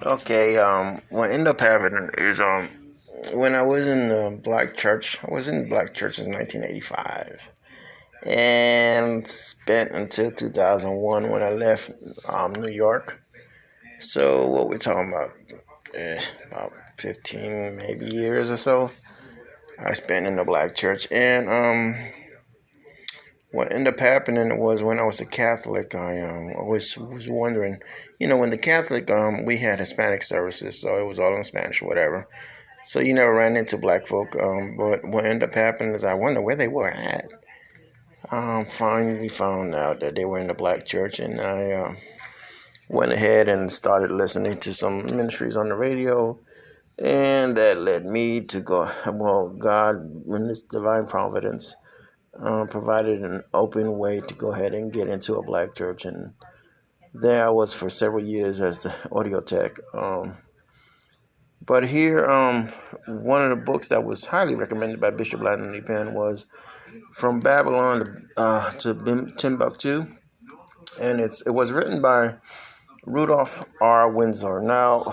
Okay, what ended up happening is when I was in the black church, I was in black church since 1985 and spent until 2001 when I left New York. So what we're talking about, about 15 maybe years or so, I spent in the black church. And what ended up happening was when I was a Catholic, I was wondering, when the Catholic, we had Hispanic services, so it was all in Spanish, whatever. So you never ran into black folk. But what ended up happening is I wonder where they were at. Finally found out that they were in the black church, and I went ahead and started listening to some ministries on the radio, and that led me to go. Well, God, in His divine providence, provided an open way to go ahead and get into a black church, and there I was for several years as the audio tech. But here, one of the books that was highly recommended by Bishop Lanley Penn was From Babylon to Timbuktu, and it was written by Rudolph R. Windsor. Now,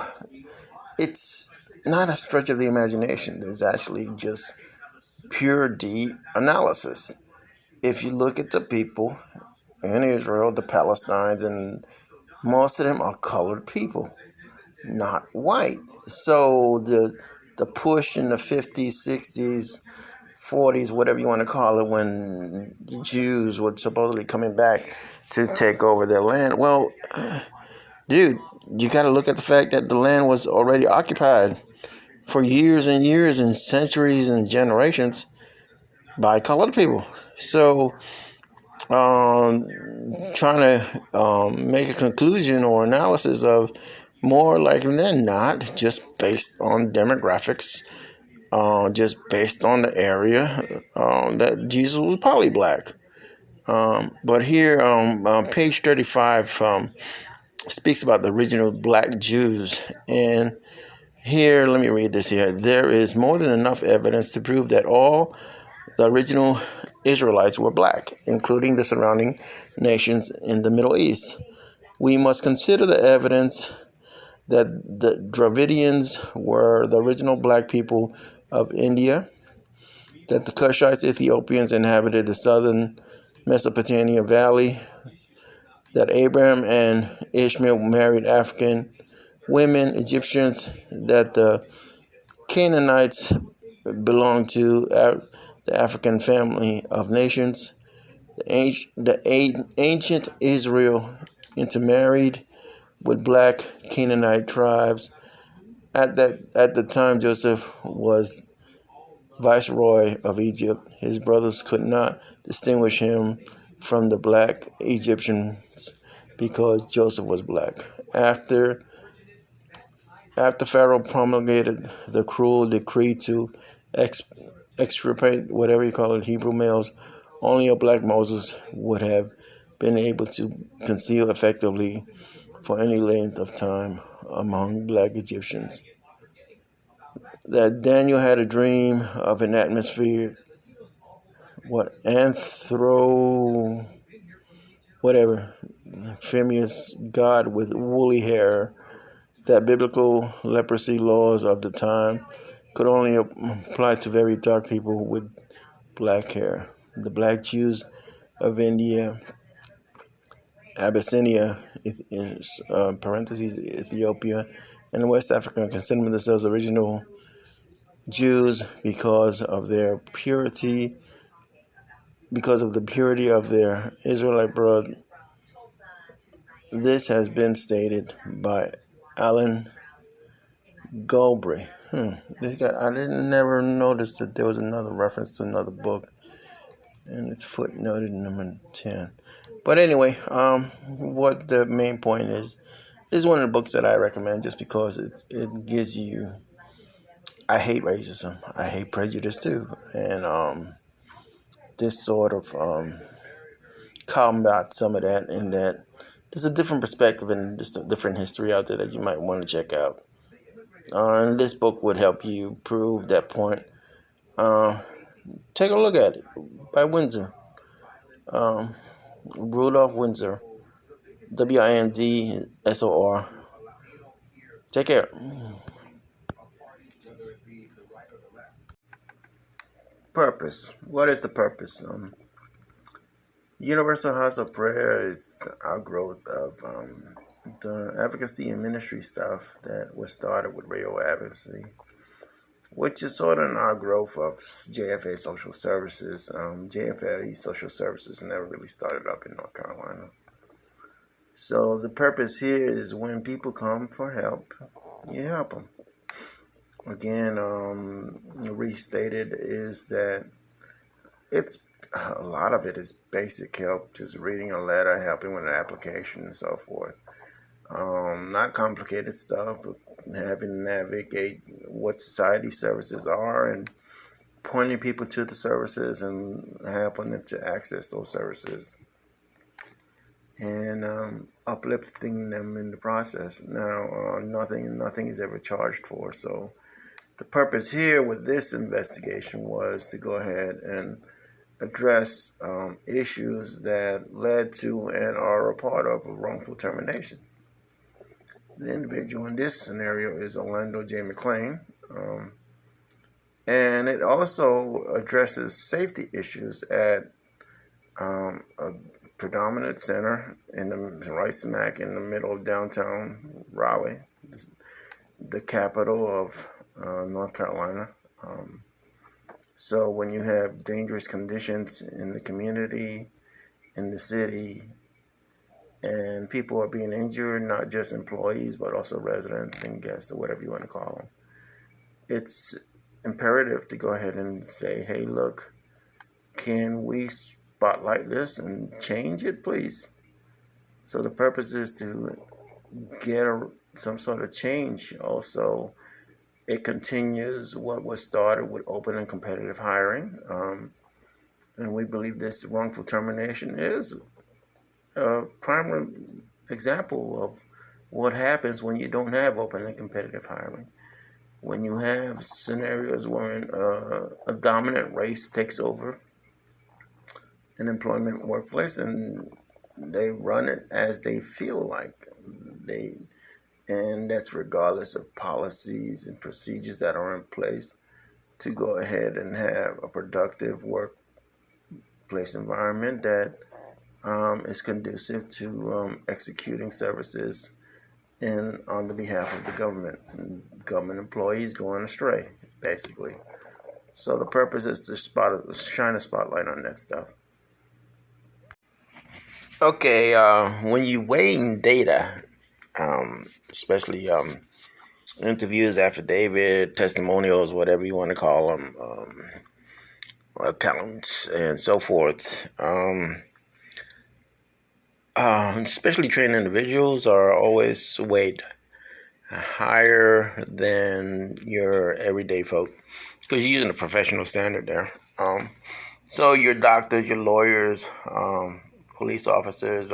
it's not a stretch of the imagination. It's actually just pure deep analysis. If you look at the people in Israel, the Palestinians, and most of them are colored people, not white. So the push in the 50s, 60s, 40s, whatever you want to call it, when the Jews were supposedly coming back to take over their land. Well, dude, you got to look at the fact that the land was already occupied for years and years and centuries and generations by colored people. So, trying to make a conclusion or analysis of more likely than not, just based on demographics, just based on the area, that Jesus was probably black. But here, page 35 speaks about the original black Jews. And here, let me read this here. There is more than enough evidence to prove that all the original Israelites were black, including the surrounding nations in the Middle East. We must consider the evidence that the Dravidians were the original black people of India, that the Cushites Ethiopians inhabited the southern Mesopotamia Valley, that Abraham and Ishmael married African women, Egyptians, that the Canaanites belonged to the African family of nations, the ancient Israel intermarried with black Canaanite tribes. At the time Joseph was viceroy of Egypt, his brothers could not distinguish him from the black Egyptians because Joseph was black. After Pharaoh promulgated the cruel decree to extirpate, whatever you call it, Hebrew males, only a black Moses would have been able to conceal effectively for any length of time among black Egyptians. That Daniel had a dream of an atmosphere, famous god with woolly hair, that biblical leprosy laws of the time could only apply to very dark people with black hair. The black Jews of India, Abyssinia, Ethiopia, and West Africa consider themselves original Jews because of the purity of their Israelite blood. This has been stated by Alan Golbery. I didn't never notice that there was another reference to another book, and it's footnoted in number 10. But anyway, what the main point is one of the books that I recommend just because it gives you. I hate racism. I hate prejudice too, and this sort of combat some of that, in that there's a different perspective and just a different history out there that you might want to check out. And this book would help you prove that point. Take a look at it by Windsor. Rudolph Windsor. Windsor. Take care. Purpose. What is the purpose? Universal House of Prayer is our growth of the advocacy and ministry stuff that was started with radio advocacy, which is sort of our growth of JFA Social Services. JFA Social Services never really started up in North Carolina. So the purpose here is when people come for help, you help them. Again, restated is that it's a lot of it is basic help, just reading a letter, helping with an application, and so forth. Not complicated stuff, but having to navigate what society services are and pointing people to the services and helping them to access those services and uplifting them in the process. Now, nothing is ever charged for, so the purpose here with this investigation was to go ahead and address issues that led to and are a part of a wrongful termination. The individual in this scenario is Reynaldo J. McClain, and it also addresses safety issues at a predominant center in the right smack in the middle of downtown Raleigh, the capital of North Carolina. So when you have dangerous conditions in the community, in the city, and people are being injured, not just employees, but also residents and guests or whatever you want to call them, it's imperative to go ahead and say, hey, look, can we spotlight this and change it, please? So the purpose is to get some sort of change. Also, it continues what was started with open and competitive hiring. And we believe this wrongful termination is a primary example of what happens when you don't have open and competitive hiring. When you have scenarios where a dominant race takes over an employment workplace and they run it as they feel like and that's regardless of policies and procedures that are in place to go ahead and have a productive workplace environment that is conducive to executing services on the behalf of the government. And government employees going astray, basically. So the purpose is to shine a spotlight on that stuff. Okay, when you weigh in data, especially interviews, affidavit, testimonials, whatever you want to call them, accounts, and so forth, especially trained individuals are always weighed higher than your everyday folk because you're using a professional standard there. So your doctors, your lawyers, police officers,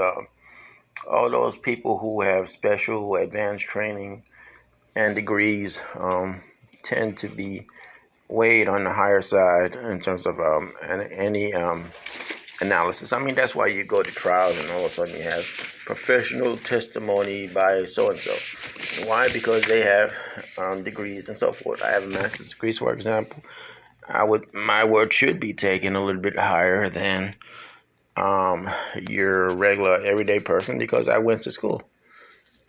all those people who have special advanced training and degrees tend to be weighed on the higher side in terms of any analysis. I mean, that's why you go to trials and all of a sudden you have professional testimony by so-and-so. Why? Because they have degrees and so forth. I have a master's degree, for example. My word should be taken a little bit higher than your regular everyday person because I went to school,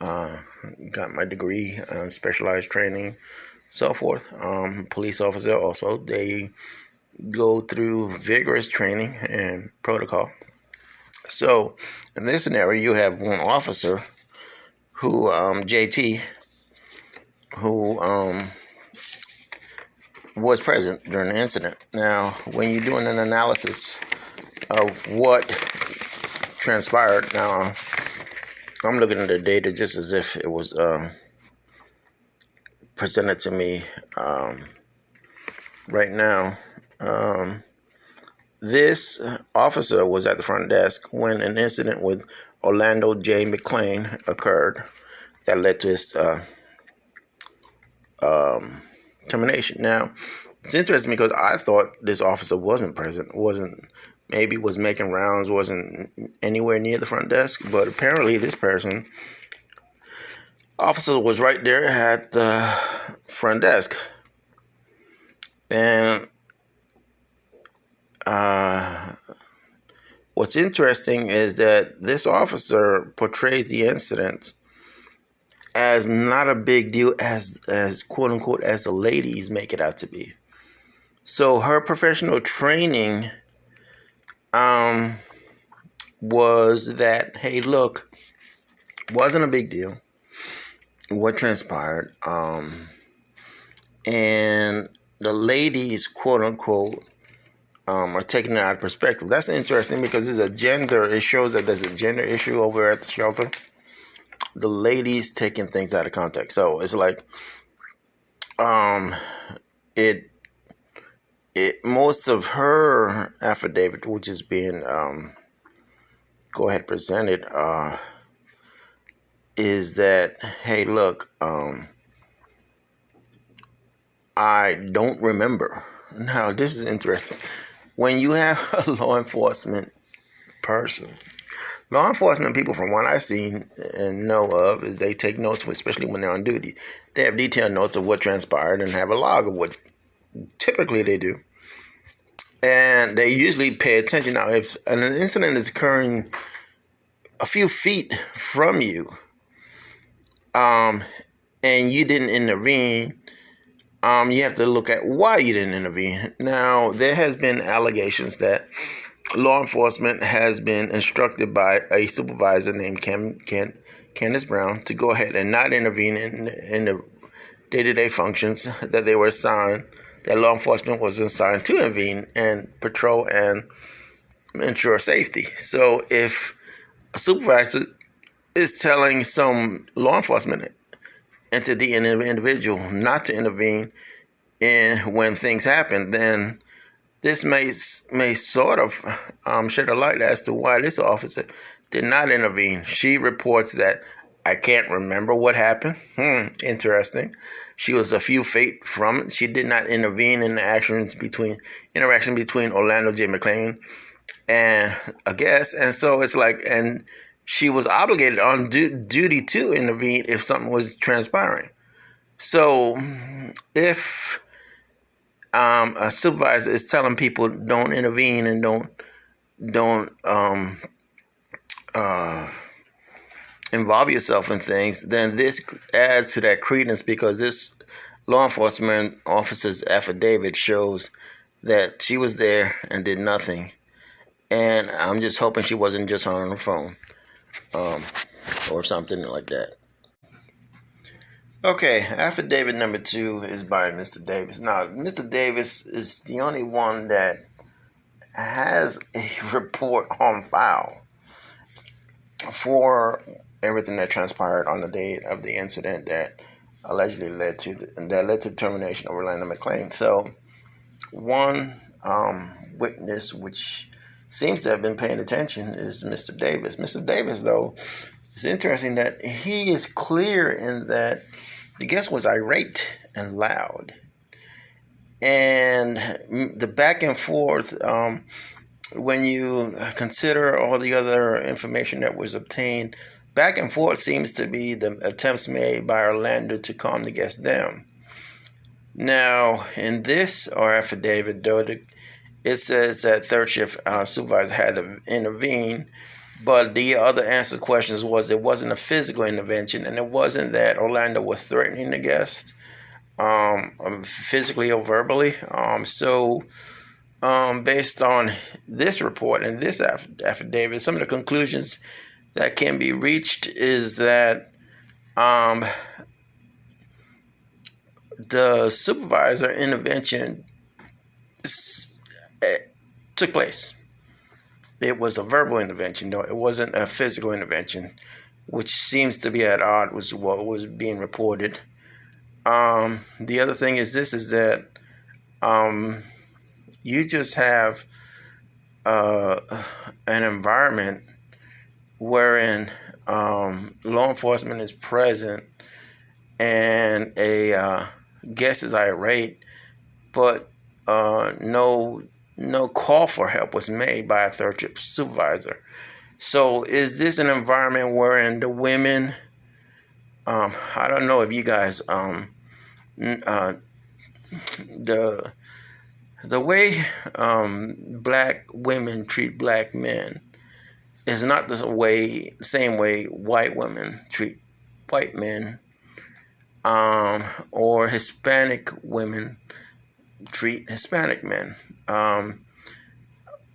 got my degree, specialized training, so forth. Police officer also, they go through vigorous training and protocol. So in this scenario, you have one officer who, JT, who was present during the incident. Now, when you're doing an analysis of what transpired, now I'm looking at the data just as if it was presented to me right now. This officer was at the front desk when an incident with Reynaldo J. McClain occurred that led to his termination. Now, it's interesting because I thought this officer wasn't present, maybe was making rounds, wasn't anywhere near the front desk, but apparently this person Officer was right there at the front desk. And what's interesting is that this officer portrays the incident as not a big deal as quote unquote as the ladies make it out to be. So her professional training was that, hey, look, wasn't a big deal what transpired, and the ladies, quote unquote, are taking it out of perspective. That's interesting because it shows that there's a gender issue over at the shelter. The ladies taking things out of context. So it's like, it most of her affidavit, which is being presented, is that, hey, look, I don't remember. Now, this is interesting. When you have a law enforcement people, from what I've seen and know of, is they take notes, especially when they're on duty. They have detailed notes of what transpired and have a log of what typically they do. And they usually pay attention. Now, if an incident is occurring a few feet from you, and you didn't intervene, you have to look at why you didn't intervene. Now, there has been allegations that law enforcement has been instructed by a supervisor named Candace Brown to go ahead and not intervene in the day-to-day functions that they were assigned, that law enforcement was assigned to intervene and patrol and ensure safety. So if a supervisor is telling some law enforcement entity and individual not to intervene when things happen, then this may sort of shed a light as to why this officer did not intervene. She reports that, I can't remember what happened. Interesting. She was a few feet from it. She did not intervene in the interaction between Orlando J. McLean and a guest. And so it's like, and she was obligated on duty to intervene if something was transpiring. So if a supervisor is telling people don't intervene and don't involve yourself in things, then this adds to that credence, because this law enforcement officer's affidavit shows that she was there and did nothing. And I'm just hoping she wasn't just on her phone or something like that. Okay, affidavit number 2 is by Mr. Davis. Now, Mr. Davis is the only one that has a report on file for everything that transpired on the day of the incident that allegedly led to termination of Orlando McLean. So, one witness which seems to have been paying attention is Mr. Davis. Mr. Davis, though, it's interesting that he is clear in that the guest was irate and loud. And the back and forth, when you consider all the other information that was obtained, back and forth seems to be the attempts made by Orlando to calm the guest down. Now, in this affidavit, though, it says that third shift supervisor had to intervene, but the other answer questions was it wasn't a physical intervention, and it wasn't that Orlando was threatening the guest physically or verbally. So based on this report and this affidavit, some of the conclusions that can be reached is that the supervisor intervention took place. It was a verbal intervention, though it wasn't a physical intervention, which seems to be at odds with what was being reported. The other thing is that you just have an environment wherein law enforcement is present and a guest is irate, but no call for help was made by a third shift supervisor. So is this an environment wherein the women I don't know if you guys the way black women treat black men is not the same way white women treat white men, or Hispanic women treat Hispanic men.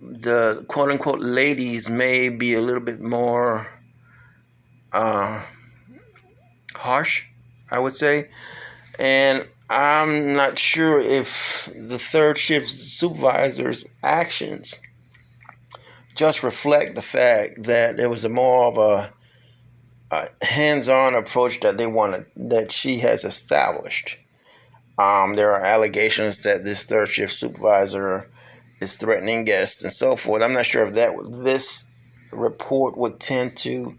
The quote unquote ladies may be a little bit more harsh, I would say. And I'm not sure if the third shift supervisor's actions just reflect the fact that there was a more of a hands-on approach that she has established. There are allegations that this third shift supervisor is threatening guests and so forth. I'm not sure if this report would tend to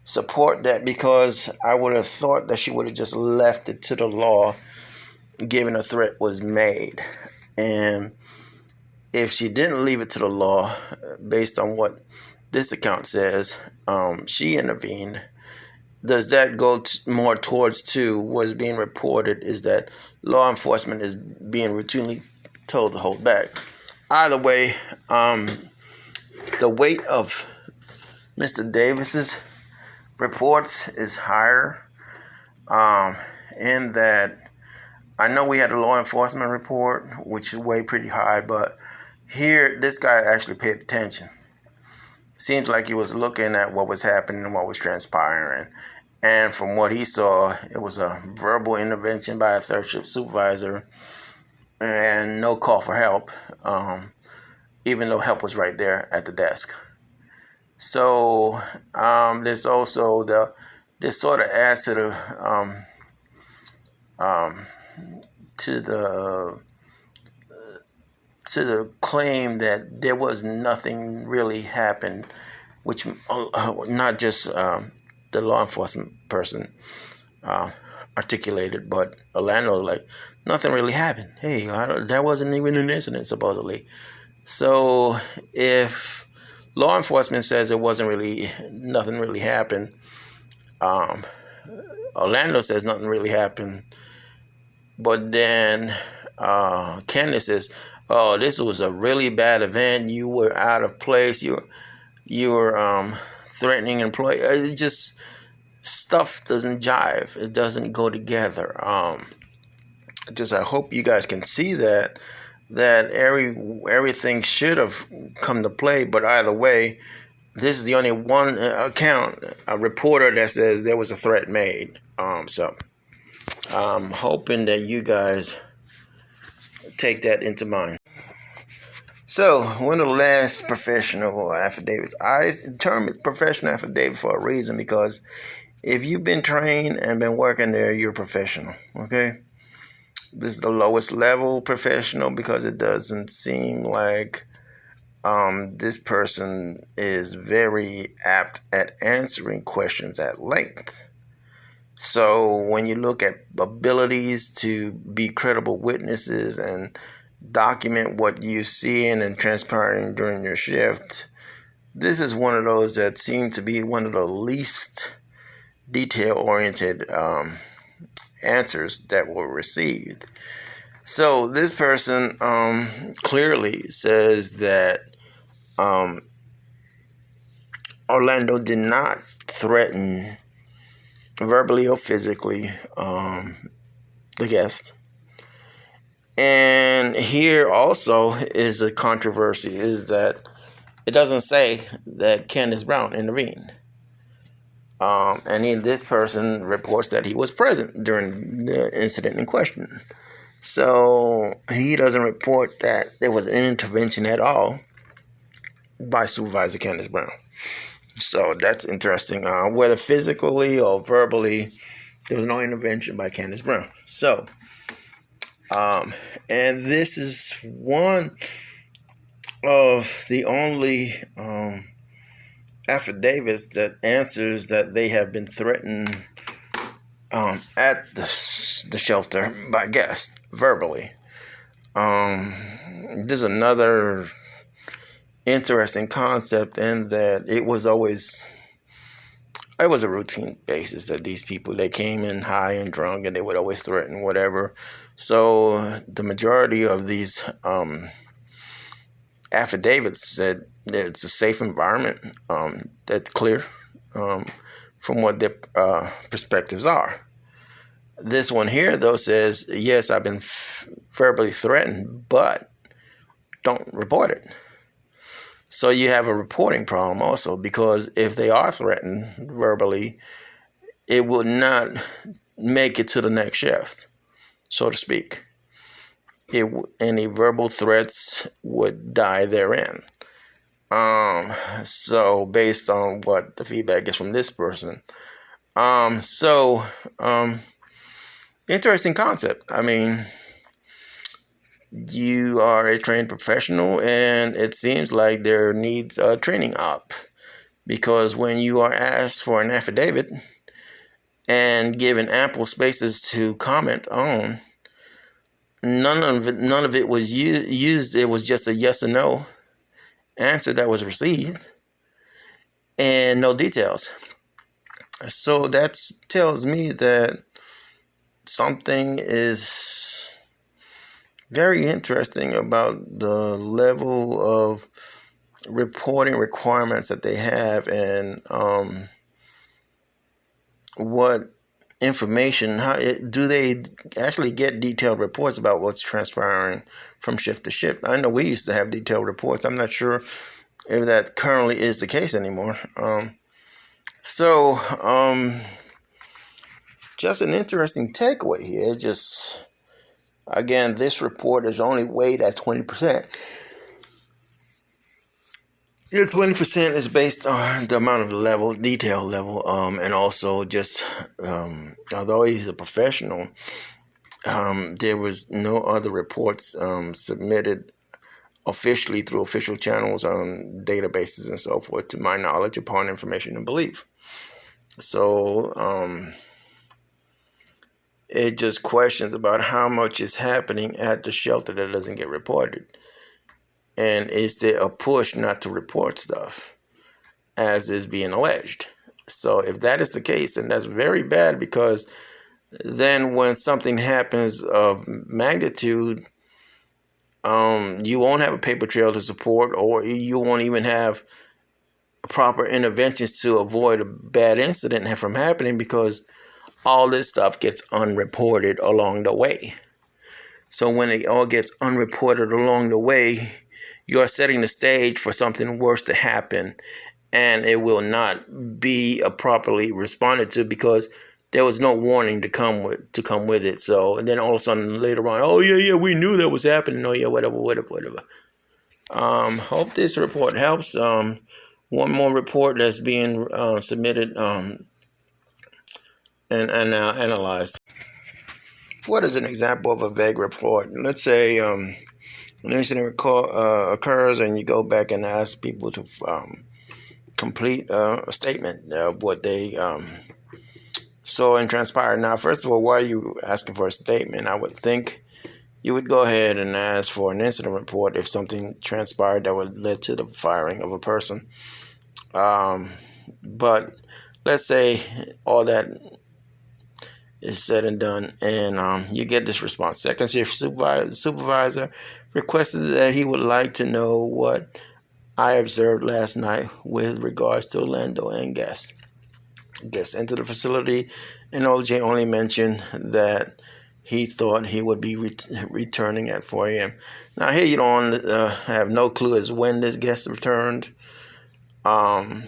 support that, because I would have thought that she would have just left it to the law given a threat was made. And if she didn't leave it to the law, based on what this account says, she intervened. Does that go more towards to what's being reported is that law enforcement is being routinely told to hold back? Either way, the weight of Mr. Davis's reports is higher, in that I know we had a law enforcement report, which is way pretty high, but here this guy actually paid attention. Seems like he was looking at what was happening and what was transpiring. And from what he saw, it was a verbal intervention by a third shift supervisor and no call for help, even though help was right there at the desk. So there's also this sort of adds to the claim that there was nothing really happened, which not just the law enforcement person articulated, but Orlando, like, nothing really happened. Hey, that wasn't even an incident, supposedly. So if law enforcement says nothing really happened, Orlando says nothing really happened, but then Candace says, oh, this was a really bad event. You were out of place. You were threatening employee. It just, stuff doesn't jive. It doesn't go together. I hope you guys can see that everything should have come to play. But either way, this is the only one account, a reporter, that says there was a threat made. So I'm hoping that you guys take that into mind. So, one of the last professional affidavits. I term it professional affidavit for a reason, because if you've been trained and been working there, you're a professional, okay? This is the lowest level professional, because it doesn't seem like this person is very apt at answering questions at length. So when you look at abilities to be credible witnesses and document what you see and transpiring during your shift, this is one of those that seem to be one of the least detail-oriented answers that were received. So this person clearly says that Orlando did not threaten verbally or physically the guest. And here also is a controversy, is that it doesn't say that Candace Brown intervened. And this person reports that he was present during the incident in question. So he doesn't report that there was an intervention at all by Supervisor Candace Brown. So that's interesting. Whether physically or verbally, there was no intervention by Candace Brown. So, and this is one of the only affidavits that answers that they have been threatened at the shelter by guests verbally. There's another interesting concept in that it was always it was a routine basis that these people, they came in high and drunk and they would always threaten whatever. So the majority of these affidavits said that it's a safe environment, that's clear from what their perspectives are. This one here, though, says, yes, I've been verbally threatened, but don't report it. So you have a reporting problem also, because if they are threatened verbally, it will not make it to the next shift, so to speak. Any verbal threats would die therein. So based on what the feedback is from this person. Interesting concept. I mean, you are a trained professional, and it seems like there needs a training up, because when you are asked for an affidavit and given ample spaces to comment on, none of it was used. It was just a yes or no answer that was received, and no details. So that tells me that something is very interesting about the level of reporting requirements that they have, and what information, do they actually get detailed reports about what's transpiring from shift to shift? I know we used to have detailed reports. I'm not sure if that currently is the case anymore. Just an interesting takeaway here. Just, again, this report is only weighed at 20%. Your 20% is based on the amount of detail level, and also just, although he's a professional, there was no other reports submitted officially through official channels on databases and so forth, to my knowledge, upon information and belief. So it just questions about how much is happening at the shelter that doesn't get reported. And is there a push not to report stuff, as is being alleged? So if that is the case, then that's very bad, because then when something happens of magnitude, you won't have a paper trail to support, or you won't even have proper interventions to avoid a bad incident from happening, because all this stuff gets unreported along the way. So when it all gets unreported along the way, you're setting the stage for something worse to happen, and it will not be properly responded to, because there was no warning to come with it. So, and then all of a sudden later on, oh yeah, we knew that was happening. Oh yeah, whatever. Hope this report helps. One more report that's being submitted and analyzed. What is an example of a vague report? Let's say an incident occurs, and you go back and ask people to complete a statement of what they saw and transpired. Now, first of all, why are you asking for a statement? I would think you would go ahead and ask for an incident report if something transpired that would lead to the firing of a person. But let's say all that is said and done, and you get this response. Second shift supervisor requested that he would like to know what I observed last night with regards to Orlando and guests. Guests entered the facility, and OJ only mentioned that he thought he would be returning at 4 a.m. Now here you don't have no clue as when this guest returned, and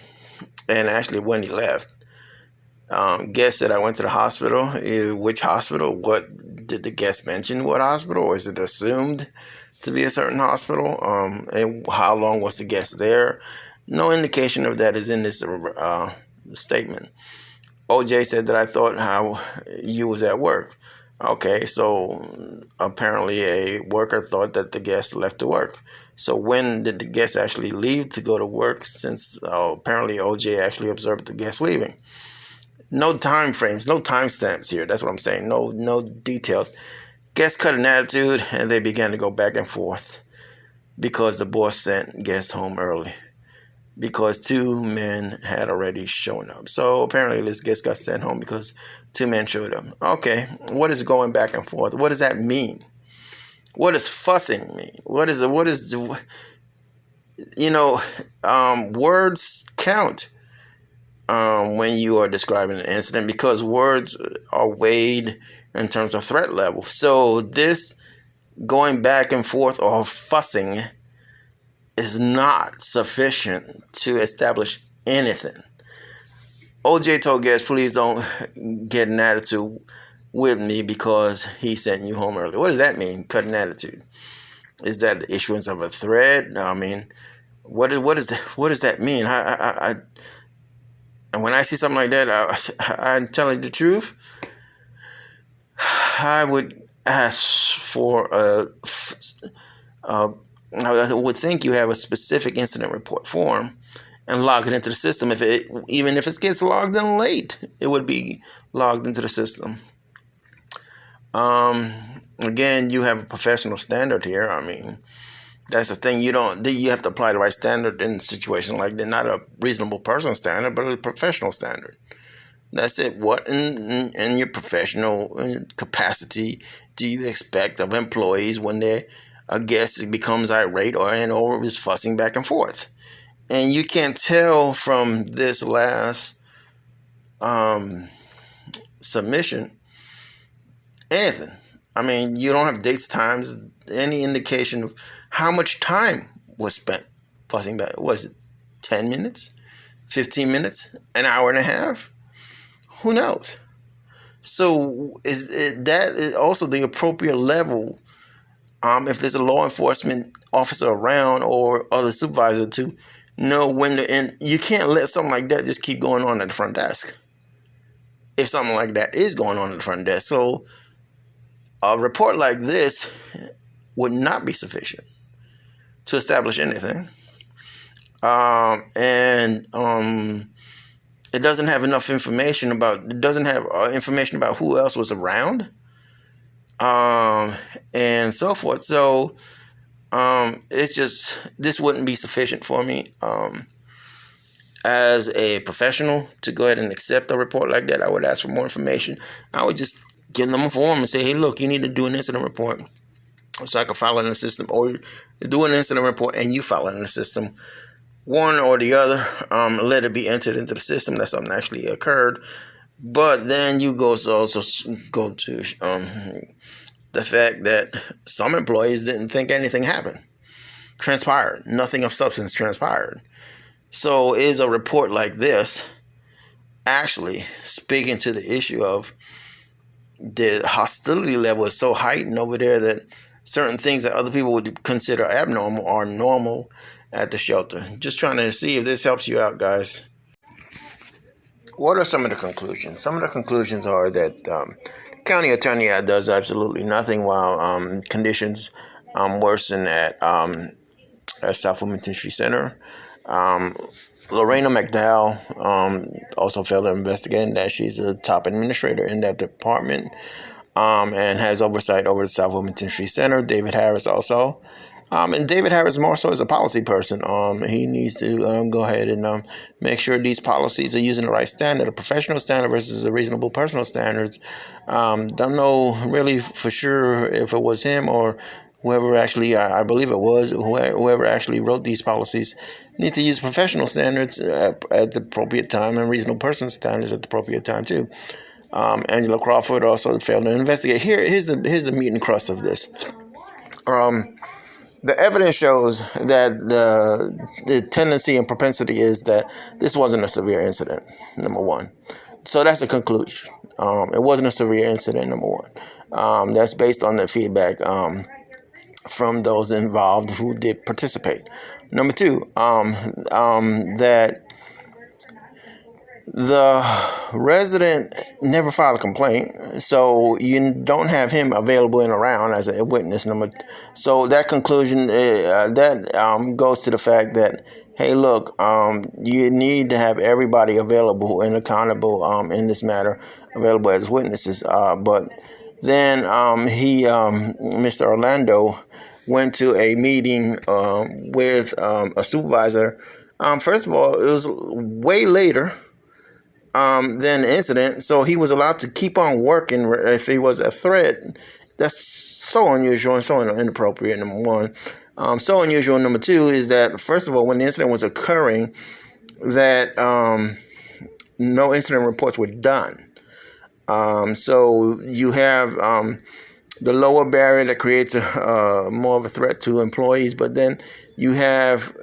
actually when he left. Guest said, I went to the hospital. Which hospital? What did the guest mention? What hospital? Or is it assumed to be a certain hospital? And how long was the guest there? No indication of that is in this statement. OJ said that I thought how you was at work. Okay, so apparently a worker thought that the guest left to work. So when did the guest actually leave to go to work, since apparently OJ actually observed the guest leaving? No time frames, no time stamps here. That's what I'm saying. No details. Guests cut an attitude, and they began to go back and forth because the boss sent guests home early. because 2 men had already shown up. So apparently this guest got sent home because 2 men showed up. Okay, what is going back and forth? What does that mean? What does fussing mean? Words count when you are describing an incident, because words are weighed in terms of threat level. So this going back and forth or fussing is not sufficient to establish anything. OJ told guests, please don't get an attitude with me because he sent you home early. What does that mean, cut an attitude? Is that the issuance of a threat? I mean, what does that mean? And when I see something like that, I'm telling the truth. I would ask for I would think you have a specific incident report form and log it into the system. Even if it gets logged in late, it would be logged into the system. Again, you have a professional standard here. I mean, that's the thing. You have to apply the right standard in a situation like that. Not a reasonable person standard, but a professional standard. That's it. What in your professional capacity do you expect of employees when a guest becomes irate or is fussing back and forth? And you can't tell from this last submission anything. I mean, you don't have dates, times, any indication of how much time was spent fussing back. Was it 10 minutes, 15 minutes, an hour and a half? Who knows? So that also the appropriate level, if there's a law enforcement officer around or other supervisor, to know when to end. You can't let something like that just keep going on at the front desk if something like that is going on at the front desk. So a report like this would not be sufficient to establish anything. It doesn't have enough information information about who else was around, and so forth. So this wouldn't be sufficient for me as a professional to go ahead and accept a report like that. I would ask for more information. I would just give them a form and say, hey, look, you need to do an incident report so I can file it in the system, or do an incident report and you file it in the system. One or the other, let it be entered into the system that something actually occurred. But then you also go to the fact that some employees didn't think anything transpired. Nothing of substance transpired. So is a report like this actually speaking to the issue of the hostility level is so heightened over there that certain things that other people would consider abnormal are normal at the shelter? Just trying to see if this helps you out, guys. What are some of the conclusions? Some of the conclusions are that the county attorney does absolutely nothing while conditions worsen at South Wilmington Center. Lorena McDowell also failed to investigate that she's a top administrator in that department and has oversight over the South Wilmington Center. David Harris also. And David Harris more so is a policy person. He needs to go ahead and make sure these policies are using the right standard, a professional standard versus a reasonable personal standards. Don't know really for sure if it was him or whoever actually, I believe it was, whoever actually wrote these policies, need to use professional standards at the appropriate time and reasonable person standards at the appropriate time too. Angela Crawford also failed to investigate. Here's the meat and crust of this. The evidence shows that the tendency and propensity is that this wasn't a severe incident, number one. So that's a conclusion. It wasn't a severe incident, number one. That's based on the feedback from those involved who did participate. Number two, that the resident never filed a complaint, so you don't have him available and around as a witness. So that conclusion goes to the fact that, hey, look, you need to have everybody available and accountable in this matter, available as witnesses. But then Mr. Orlando went to a meeting with a supervisor First of all, it was way later than the incident, so he was allowed to keep on working if he was a threat. That's so unusual and so inappropriate, number one. So unusual, number two, is that, first of all, when the incident was occurring, that no incident reports were done. So you have the lower barrier that creates more of a threat to employees, but then you have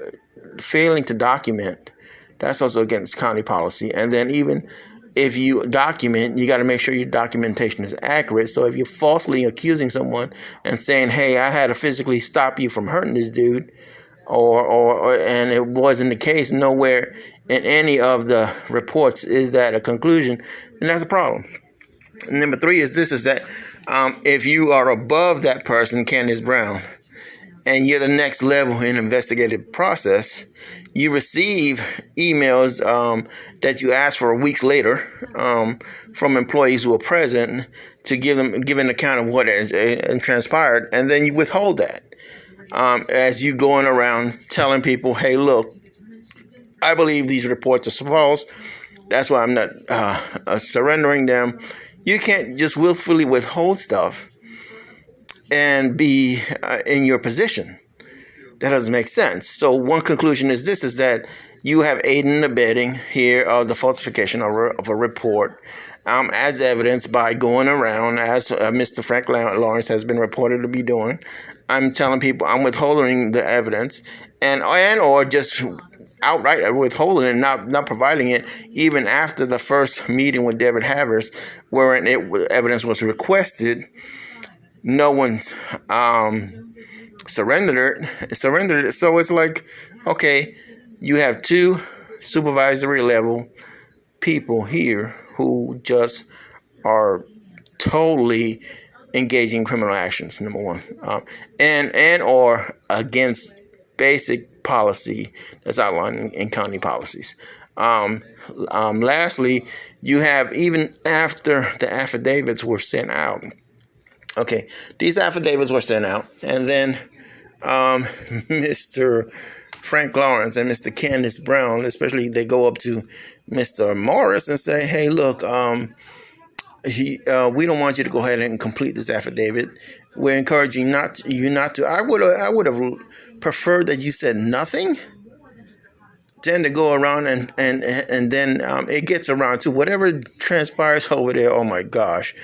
failing to document. That's also against county policy. And then even if you document, you got to make sure your documentation is accurate. So if you're falsely accusing someone and saying, hey, I had to physically stop you from hurting this dude, and it wasn't the case, nowhere in any of the reports is that a conclusion, then that's a problem. And number three is that if you are above that person, Candace Brown, and you're the next level in investigative process, you receive emails that you ask for weeks later from employees who are present to give an account of what has transpired, and then you withhold that as you going around telling people, hey, look, I believe these reports are false. That's why I'm not surrendering them. You can't just willfully withhold stuff and be in your position. That doesn't make sense. So one conclusion is that you have aided and abetting here of the falsification of a report as evidenced by going around, as Mr. Frank Lawrence has been reported to be doing. I'm telling people I'm withholding the evidence and or just outright withholding and not providing it even after the first meeting with David Havers, wherein evidence was requested. No one's surrendered it. So it's like, okay, you have two supervisory level people here who just are totally engaging in criminal actions, number one, and or against basic policy that's outlined in county policies. Lastly, you have, even after the affidavits were sent out. Okay, these affidavits were sent out, and then Mr. Frank Lawrence and Mr. Candace Brown, especially, they go up to Mr. Morris and say, hey, look, we don't want you to go ahead and complete this affidavit. We're encouraging you not to. I would have preferred that you said nothing, than to go around and then it gets around to whatever transpires over there. Oh my gosh.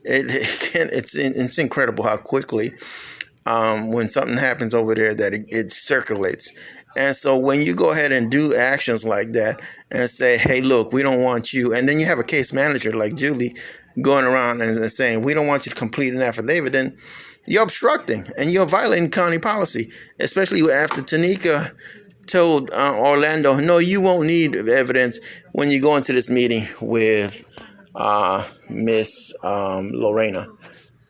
It's incredible how quickly when something happens over there that it circulates. And so when you go ahead and do actions like that and say, hey, look, we don't want you, and then you have a case manager like Julie going around and saying, we don't want you to complete an affidavit, then you're obstructing and you're violating county policy, especially after Tanika told Orlando, no, you won't need evidence when you go into this meeting with Miss Lorena.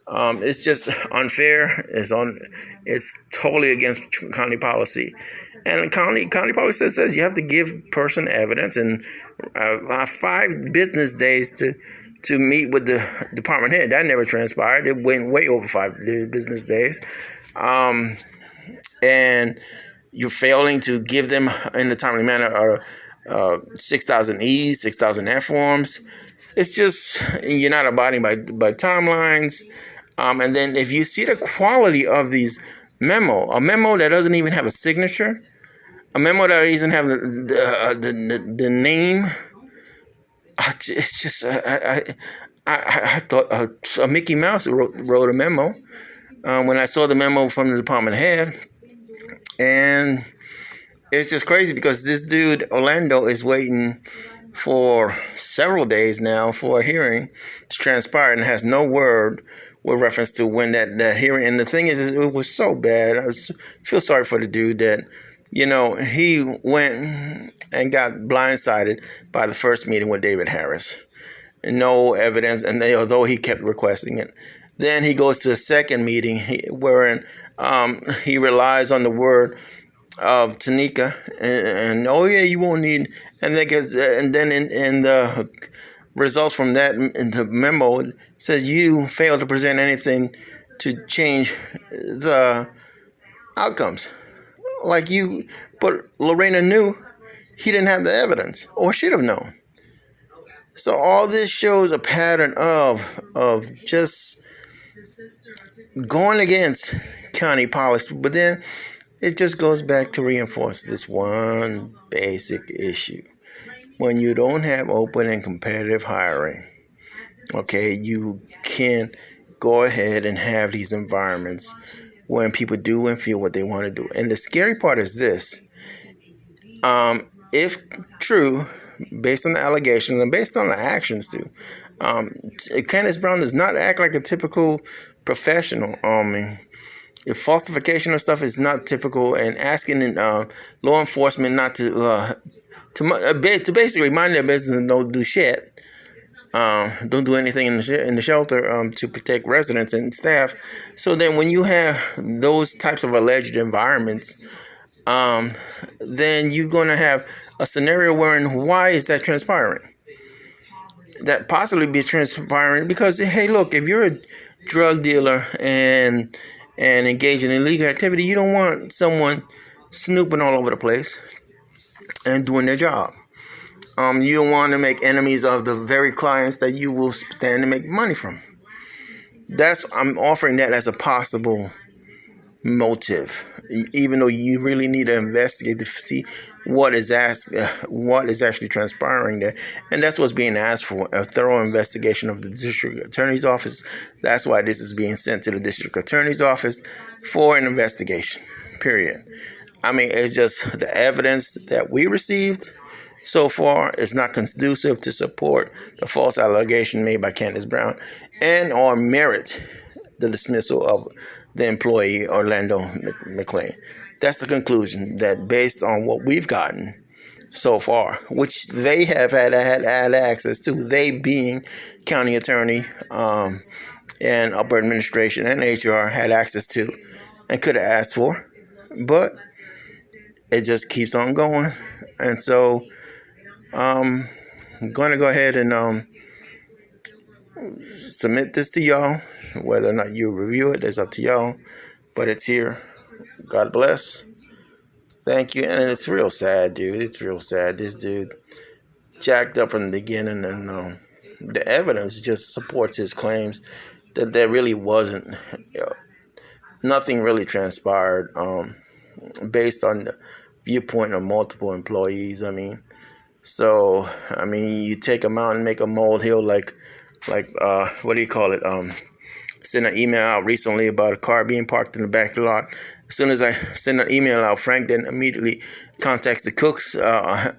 It's just unfair. It's totally against county policy. And county policy says you have to give person evidence and 5 business days to meet with the department head. That never transpired. It went way over 5 business days. And you're failing to give them in a timely manner 6,000 E, 6,000 F forms. It's just, you're not abiding by timelines. And then if you see the quality of these a memo that doesn't even have a signature, a memo that doesn't have the name, it's just, I thought a Mickey Mouse wrote a memo when I saw the memo from the department head. And it's just crazy because this dude, Orlando, is waiting for several days now for a hearing to transpire and has no word with reference to when that hearing. And the thing is, it was so bad. I feel sorry for the dude that, he went and got blindsided by the first meeting with David Harris. And no evidence, and although he kept requesting it. Then he goes to the second meeting wherein he relies on the word of Tanika, and oh yeah, you won't need, and then in the results from that, in the memo, it says you failed to present anything to change the outcomes. But Lorena knew He didn't have the evidence, or should have known. So all this shows a pattern of just going against county policy, but then it just goes back to reinforce this one basic issue. When you don't have open and competitive hiring, okay, you can go ahead and have these environments when people do and feel what they want to do. And the scary part is this. If true, based on the allegations and based on the actions too, Candace Brown does not act like a typical professional. If falsification of stuff is not typical, and asking law enforcement not to basically mind their business and don't do shit, don't do anything in the shelter to protect residents and staff. So then when you have those types of alleged environments, then you're going to have a scenario wherein why is that transpiring? That possibly be transpiring because, hey, look, if you're a drug dealer and engage in illegal activity, you don't want someone snooping all over the place and doing their job. You don't want to make enemies of the very clients that you will stand to make money from. I'm offering that as a possible motive, even though you really need to investigate to see what is actually transpiring there. And that's what's being asked for, a thorough investigation of the district attorney's office. That's why this is being sent to the district attorney's office for an investigation, period. I mean, it's just the evidence that we received so far is not conducive to support the false allegation made by Candace Brown and or merit the dismissal of the employee Reynaldo McLean. That's the conclusion, that based on what we've gotten so far, which they have had access to, they being county attorney and upper administration and HR had access to and could have asked for, but it just keeps on going. And so I'm going to go ahead and submit this to y'all. Whether or not you review it is up to y'all, but it's here. God bless. Thank you. And it's real sad, dude. It's real sad. This dude jacked up from the beginning, and the evidence just supports his claims that there really wasn't, nothing really transpired based on the viewpoint of multiple employees. So you take them out and make a molehill like what do you call it? Sent an email out recently about a car being parked in the back lot. As soon as I send an email out, Frank then immediately contacts the cook's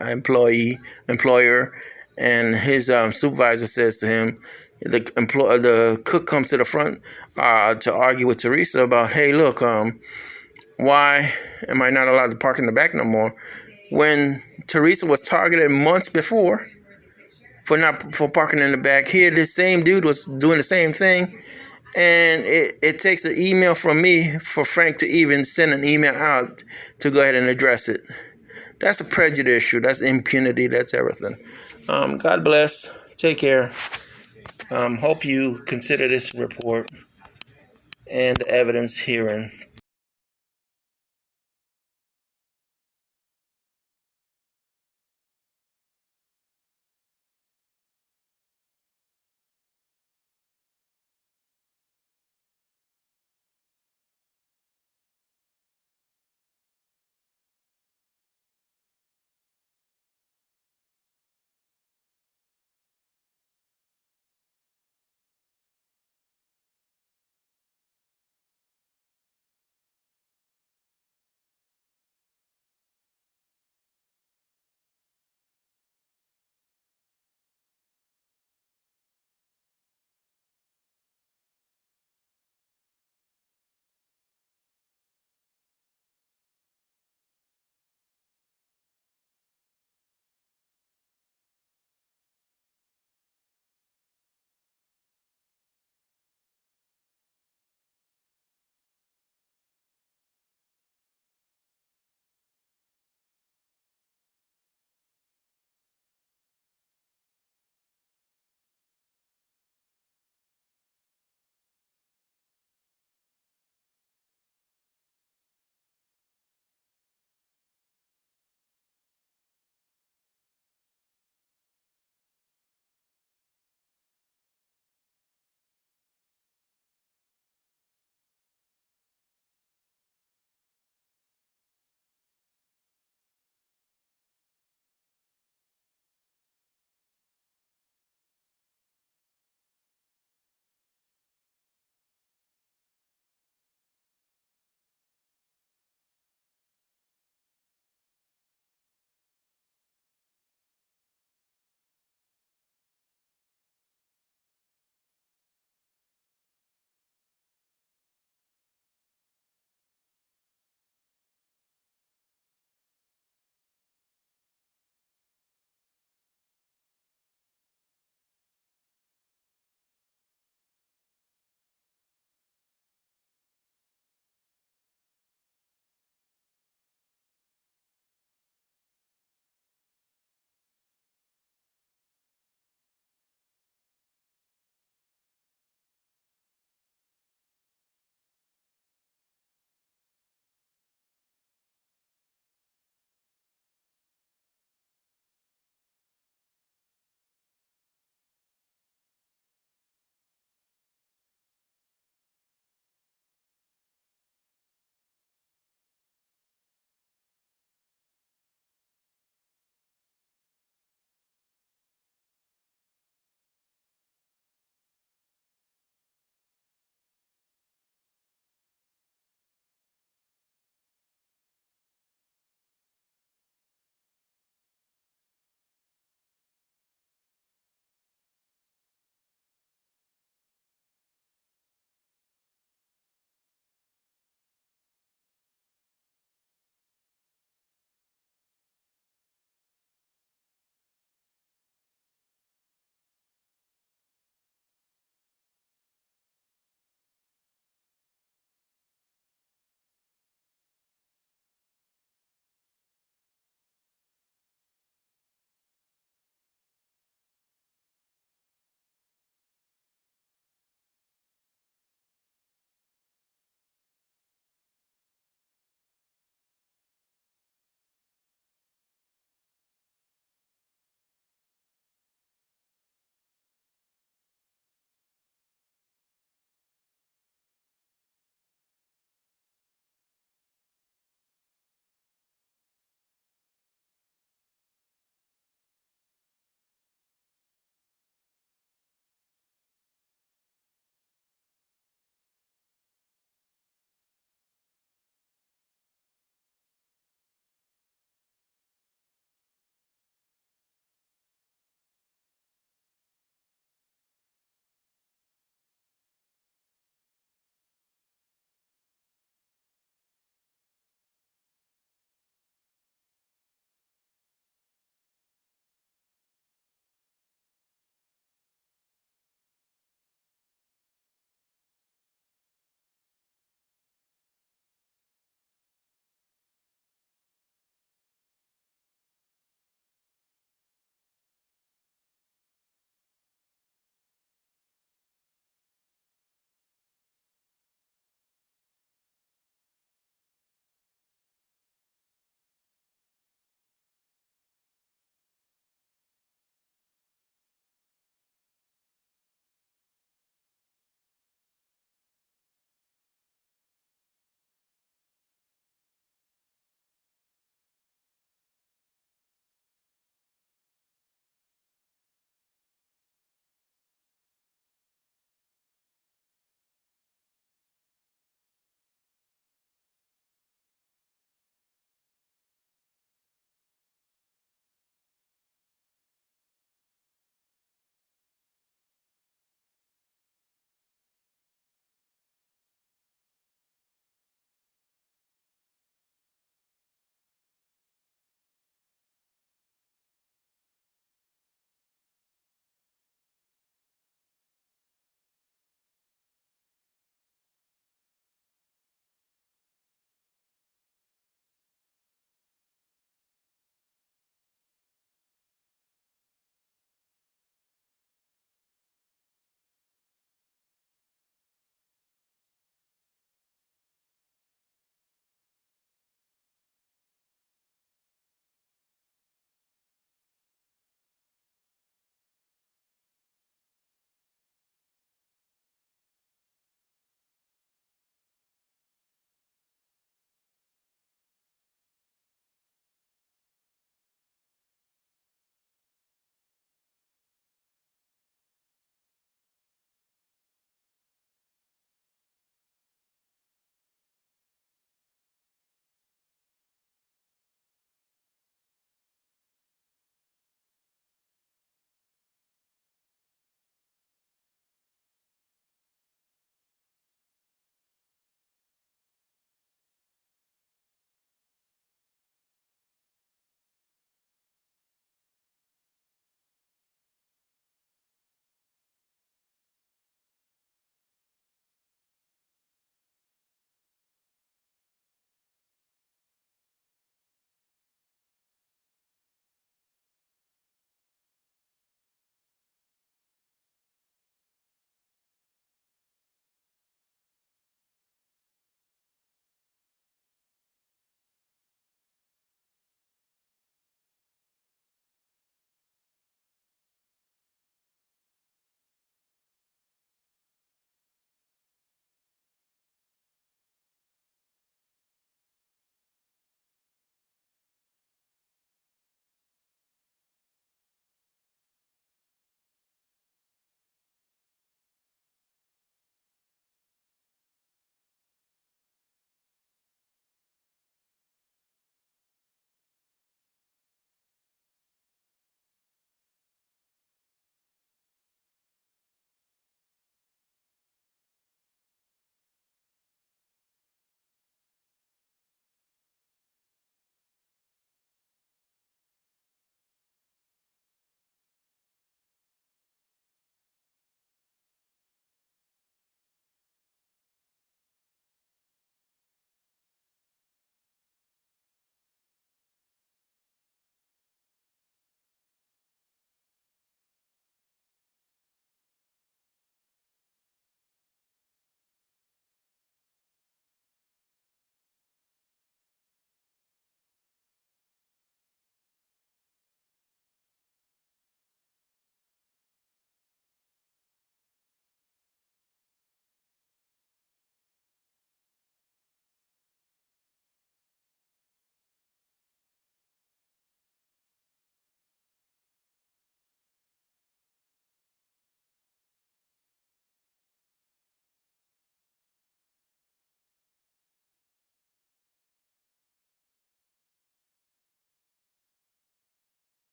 employer, and his supervisor says to him, the cook comes to the front to argue with Teresa about, hey, look, why am I not allowed to park in the back no more? When Teresa was targeted months before for parking in the back, here this same dude was doing the same thing. And it takes an email from me for Frank to even send an email out to go ahead and address it. That's a prejudice issue. That's impunity. That's everything. God bless. Take care. Hope you consider this report and the evidence herein